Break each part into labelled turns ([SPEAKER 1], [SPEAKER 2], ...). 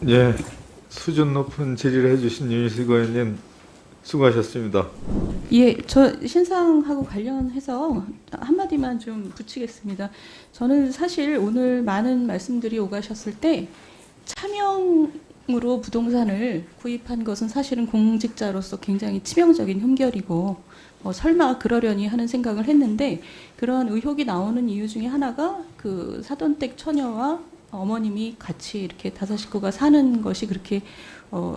[SPEAKER 1] 예, 수준 높은 질의를 해주신 윤희숙 의원님 수고하셨습니다.
[SPEAKER 2] 예, 저 신상하고 관련해서 한마디만 좀 붙이겠습니다. 저는 사실 오늘 많은 말씀들이 오가셨을 때 차명으로 부동산을 구입한 것은 사실은 공직자로서 굉장히 치명적인 흠결이고 설마 그러려니 하는 생각을 했는데, 그런 의혹이 나오는 이유 중에 하나가 그 사돈댁 처녀와 어머님이 같이 이렇게 다섯 식구가 사는 것이 그렇게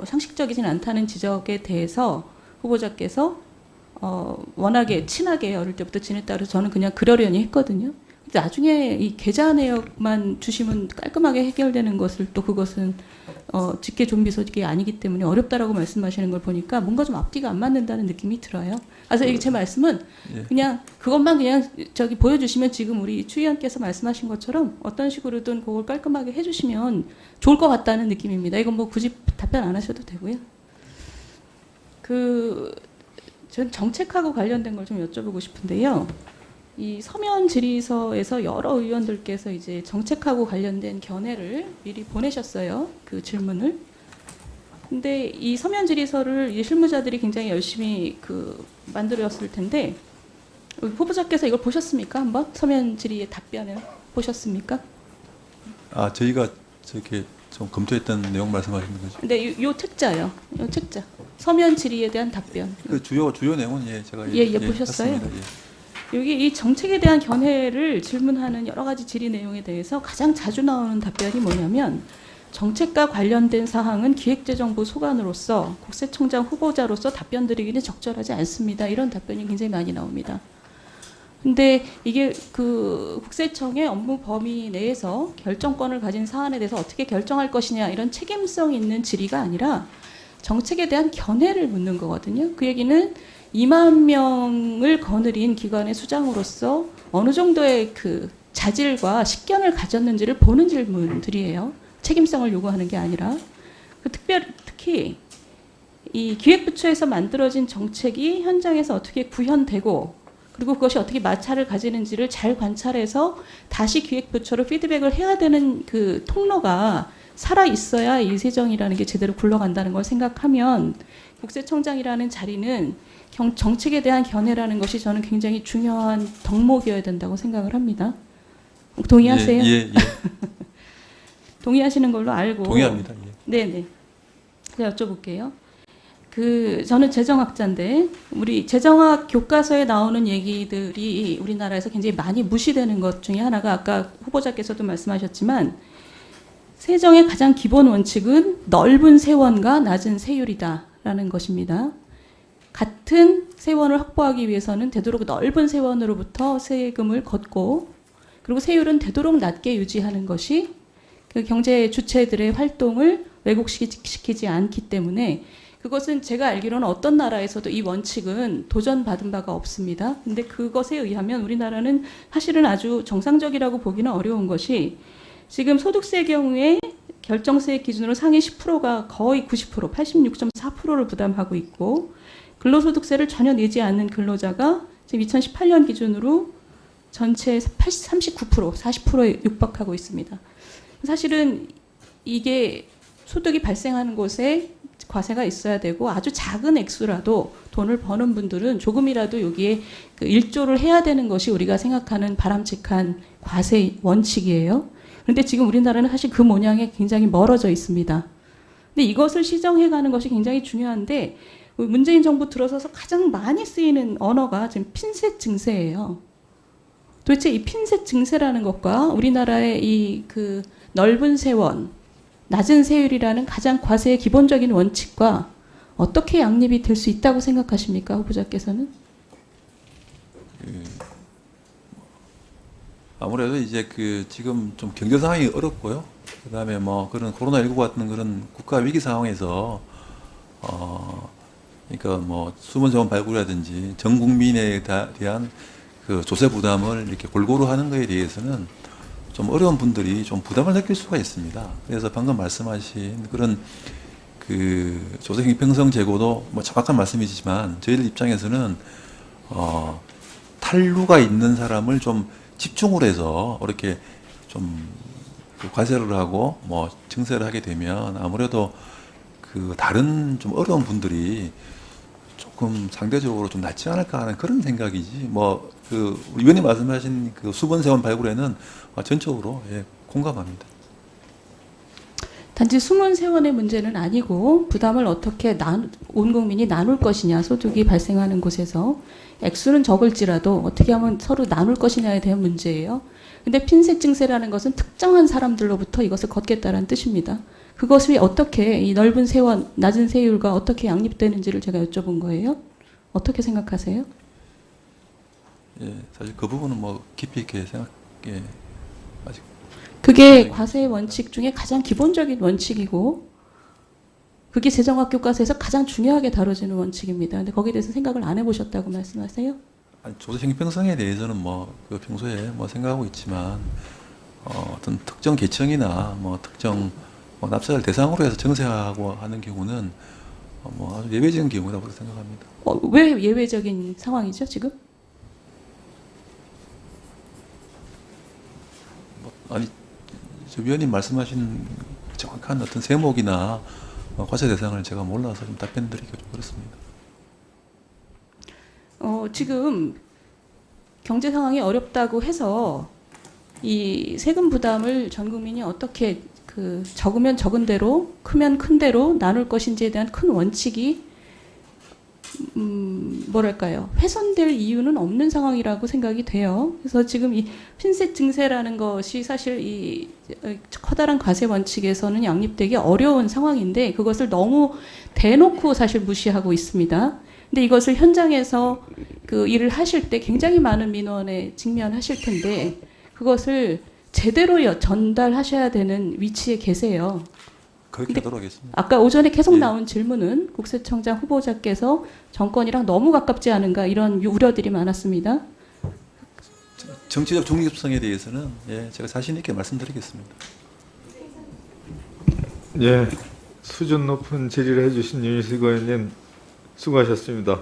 [SPEAKER 2] 상식적이진 않다는 지적에 대해서 후보자께서 워낙에 친하게 어릴 때부터 지냈다 그래서 저는 그냥 그러려니 했거든요. 근데 나중에 이 계좌 내역만 주시면 깔끔하게 해결되는 것을, 또 그것은 직계 좀비 소득이 아니기 때문에 어렵다라고 말씀하시는 걸 보니까 뭔가 좀 앞뒤가 안 맞는다는 느낌이 들어요. 그래서 이게 제 말씀은 그냥 그것만 그냥 저기 보여주시면, 지금 우리 추 의원께서 말씀하신 것처럼 어떤 식으로든 그걸 깔끔하게 해주시면 좋을 것 같다는 느낌입니다. 이건 뭐 굳이 답변 안 하셔도 되고요. 전 정책하고 관련된 걸 좀 여쭤보고 싶은데요. 이 서면 질의서에서 여러 의원들께서 이제 정책하고 관련된 견해를 미리 보내셨어요. 그 질문을. 근데 이 서면 질의서를 이 실무자들이 굉장히 열심히 만들었을 텐데, 후보자께서 이걸 보셨습니까? 한번 서면 질의의 답변을 보셨습니까?
[SPEAKER 3] 아, 저희가 저렇게 좀 검토했던 내용 말씀하시는 거죠?
[SPEAKER 2] 네, 요 책자요. 요 책자. 서면 질의에 대한 답변.
[SPEAKER 3] 그 주요 내용은 제가
[SPEAKER 2] 보셨어요?
[SPEAKER 3] 봤습니다.
[SPEAKER 2] 여기 이 정책에 대한 견해를 질문하는 여러 가지 질의 내용에 대해서 가장 자주 나오는 답변이 뭐냐면, 정책과 관련된 사항은 기획재정부 소관으로서 국세청장 후보자로서 답변 드리기는 적절하지 않습니다. 이런 답변이 굉장히 많이 나옵니다. 근데 이게 그 국세청의 업무 범위 내에서 결정권을 가진 사안에 대해서 어떻게 결정할 것이냐, 이런 책임성 있는 질의가 아니라 정책에 대한 견해를 묻는 거거든요. 그 얘기는 2만 명을 거느린 기관의 수장으로서 어느 정도의 그 자질과 식견을 가졌는지를 보는 질문들이에요. 책임성을 요구하는 게 아니라. 특히 이 기획부처에서 만들어진 정책이 현장에서 어떻게 구현되고, 그리고 그것이 어떻게 마찰을 가지는지를 잘 관찰해서 다시 기획부처로 피드백을 해야 되는 그 통로가 살아 있어야 이 세정이라는 게 제대로 굴러간다는 걸 생각하면, 국세청장이라는 자리는 정책에 대한 견해라는 것이 저는 굉장히 중요한 덕목이어야 된다고 생각을 합니다. 동의하세요?
[SPEAKER 3] 예.
[SPEAKER 2] 동의하시는 걸로 알고.
[SPEAKER 3] 동의합니다.
[SPEAKER 2] 네네. 제가 여쭤볼게요. 저는 재정학자인데, 우리 재정학 교과서에 나오는 얘기들이 우리나라에서 굉장히 많이 무시되는 것 중에 하나가, 아까 후보자께서도 말씀하셨지만, 세정의 가장 기본 원칙은 넓은 세원과 낮은 세율이다라는 것입니다. 같은 세원을 확보하기 위해서는 되도록 넓은 세원으로부터 세금을 걷고, 그리고 세율은 되도록 낮게 유지하는 것이 그 경제 주체들의 활동을 왜곡시키지 않기 때문에, 그것은 제가 알기로는 어떤 나라에서도 이 원칙은 도전받은 바가 없습니다. 근데 그것에 의하면 우리나라는 사실은 아주 정상적이라고 보기는 어려운 것이, 지금 소득세의 경우에 결정세 기준으로 상위 10%가 거의 90%, 86.4%를 부담하고 있고, 근로소득세를 전혀 내지 않는 근로자가 지금 2018년 기준으로 전체 39%, 40%에 육박하고 있습니다. 사실은 이게 소득이 발생하는 곳에 과세가 있어야 되고, 아주 작은 액수라도 돈을 버는 분들은 조금이라도 여기에 일조를 해야 되는 것이 우리가 생각하는 바람직한 과세 원칙이에요. 그런데 지금 우리나라는 사실 그 모양에 굉장히 멀어져 있습니다. 근데 이것을 시정해가는 것이 굉장히 중요한데, 문재인 정부 들어서서 가장 많이 쓰이는 언어가 지금 핀셋 증세예요. 도대체 이 핀셋 증세라는 것과 우리나라의 이 넓은 세원, 낮은 세율이라는 가장 과세의 기본적인 원칙과 어떻게 양립이 될 수 있다고 생각하십니까, 후보자께서는?
[SPEAKER 3] 아무래도 이제 지금 좀 경제 상황이 어렵고요. 그다음에 뭐 그런 코로나19 같은 그런 국가 위기 상황에서 그러니까 뭐 수문 자원 발굴이라든지 전 국민에 대한 그 조세 부담을 이렇게 골고루 하는 것에 대해서는 좀 어려운 분들이 좀 부담을 느낄 수가 있습니다. 그래서 방금 말씀하신 그런 조세 형평성 제고도 뭐 정확한 말씀이시지만, 저희들 입장에서는 탈루가 있는 사람을 좀 집중을 해서 이렇게 좀 그 과세를 하고 뭐 증세를 하게 되면 아무래도 그 다른 좀 어려운 분들이 조금 상대적으로 좀 낫지 않을까 하는 그런 생각이지. 뭐 그 위원님 말씀하신 그 수분세원 발굴에는 전적으로 예, 공감합니다.
[SPEAKER 2] 단지 숨은 세원의 문제는 아니고 부담을 어떻게 온 국민이 나눌 것이냐, 소득이 발생하는 곳에서 액수는 적을지라도 어떻게 하면 서로 나눌 것이냐에 대한 문제예요. 근데 핀셋 증세라는 것은 특정한 사람들로부터 이것을 걷겠다라는 뜻입니다. 그것이 어떻게 이 넓은 세원, 낮은 세율과 어떻게 양립되는지를 제가 여쭤본 거예요. 어떻게 생각하세요?
[SPEAKER 3] 예, 사실 그 부분은 뭐 깊이 있게 생각해 아직
[SPEAKER 2] 그게 과세의 원칙 중에 가장 기본적인 원칙이고 그게 재정학 교과서에서 가장 중요하게 다뤄지는 원칙입니다. 근데 거기에 대해서 생각을 안 해보셨다고 말씀하세요?
[SPEAKER 3] 아니, 조세 형평성에 대해서는 그 평소에 생각하고 있지만 어떤 특정 계층이나 특정 납세자를 대상으로 해서 정세하고 하는 경우는 아주 예외적인 경우라고 생각합니다.
[SPEAKER 2] 왜 예외적인 상황이죠 지금?
[SPEAKER 3] 아니, 저 위원님 말씀하신 정확한 어떤 세목이나 과세 대상을 제가 몰라서 좀 답변드리기가 좀 그렇습니다.
[SPEAKER 2] 지금 경제 상황이 어렵다고 해서 이 세금 부담을 전 국민이 어떻게 적으면 적은 대로, 크면 큰 대로 나눌 것인지에 대한 큰 원칙이 뭐랄까요, 훼손될 이유는 없는 상황이라고 생각이 돼요. 그래서 지금 이 핀셋 증세라는 것이 사실 이 커다란 과세 원칙에서는 양립되기 어려운 상황인데 그것을 너무 대놓고 사실 무시하고 있습니다. 근데 이것을 현장에서 그 일을 하실 때 굉장히 많은 민원에 직면하실 텐데 그것을 제대로 전달하셔야 되는 위치에 계세요.
[SPEAKER 3] 그렇게 하도록 하겠습니다.
[SPEAKER 2] 아까 오전에 계속
[SPEAKER 3] 예.
[SPEAKER 2] 나온 질문은 국세청장 후보자께서 정권이랑 너무 가깝지 않은가 이런 우려들이 많았습니다.
[SPEAKER 3] 정치적 중립성에 대해서는 예, 제가 자신 있게 말씀드리겠습니다.
[SPEAKER 1] 예, 수준 높은 질의를 해주신 윤희숙 의원님 수고하셨습니다.